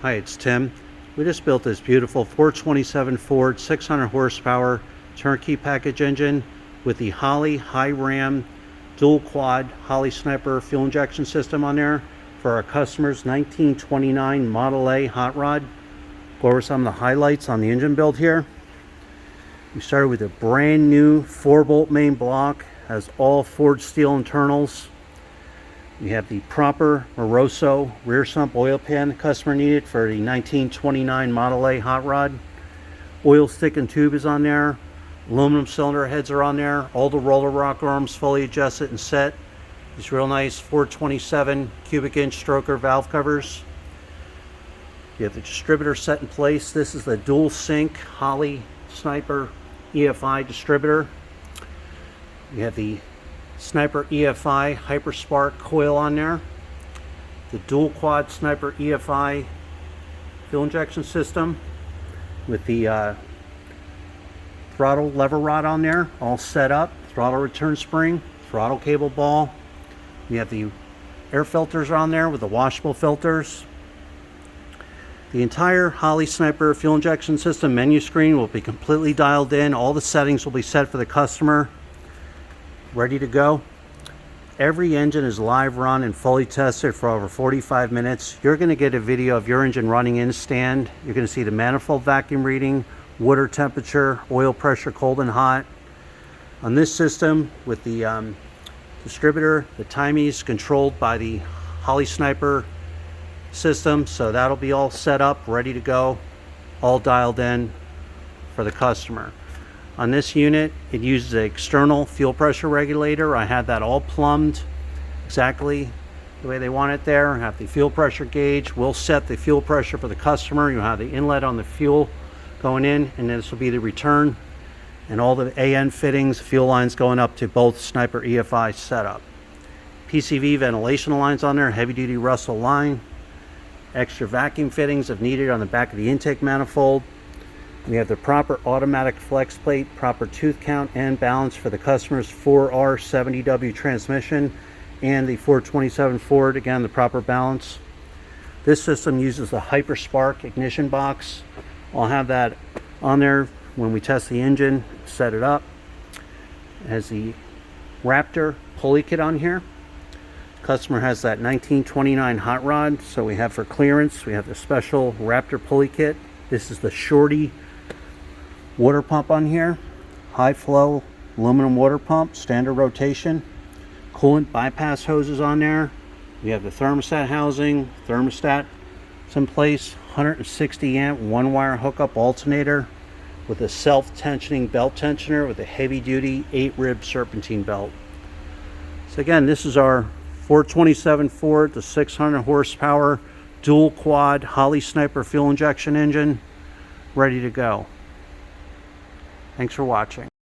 Hi, it's Tim. We just built this beautiful 427 Ford 600 horsepower turnkey package engine with the Holley High Ram dual quad Holley Sniper fuel injection system on there for our customers' 1929 Model A Hotrod. Go over some of the highlights on the engine build here. We started with a brand new 4-bolt main block, has all forged steel internals. We have the proper Moroso rear sump oil pan the customer needed for the 1929 Model A Hotrod. Oil stick and tube is on there. Aluminum cylinder heads are on there. All the roller rock arms fully adjusted and set. These real nice 427 cubic inch stroker valve covers. You have the distributor set in place. This is the dual sync Holley Sniper EFI distributor. You have the Sniper EFI Hyperspark coil on there. The dual quad Sniper EFI fuel injection system with the throttle lever rod on there, all set up. Throttle return spring, throttle cable ball. We have the air filters on there with the washable filters. The entire Holley Sniper fuel injection system menu screen will be completely dialed in. All the settings will be set for the customer. Ready to go. Every engine is live run and fully tested for over 45 minutes. You're going to get a video of your engine running in stand. You're going to see the manifold vacuum reading, water temperature, oil pressure, cold and hot. On this system with the distributor, the timing is controlled by the Holley Sniper system, so that'll be all set up, ready to go, all dialed in for the customer. On this unit, it uses an external fuel pressure regulator. I had that all plumbed exactly the way they want it there. I have the fuel pressure gauge. We'll set the fuel pressure for the customer. You'll have the inlet on the fuel going in, and this will be the return. And all the AN fittings, fuel lines going up to both Sniper EFI setup. PCV ventilation lines on there, heavy duty Russell line. Extra vacuum fittings if needed on the back of the intake manifold. We have the proper automatic flex plate, proper tooth count and balance for the customer's 4R70W transmission and the 427 Ford, again the proper balance. This system uses the Hyperspark ignition box. I'll have that on there when we test the engine, set it up. It has the Wraptor pulley kit on here. Customer has that 1929 hot rod, so we have for clearance, we have the special Wraptor pulley kit. This is the Shorty water pump on here, high flow aluminum water pump, standard rotation. Coolant bypass hoses on there. We have the thermostat housing, thermostat is in place, 160 amp one wire hookup alternator with a self-tensioning belt tensioner with a heavy duty 8-rib serpentine belt. So again, this is our 427 Ford, the 600 horsepower dual quad Holley Sniper fuel injection engine, ready to go. Thanks for watching.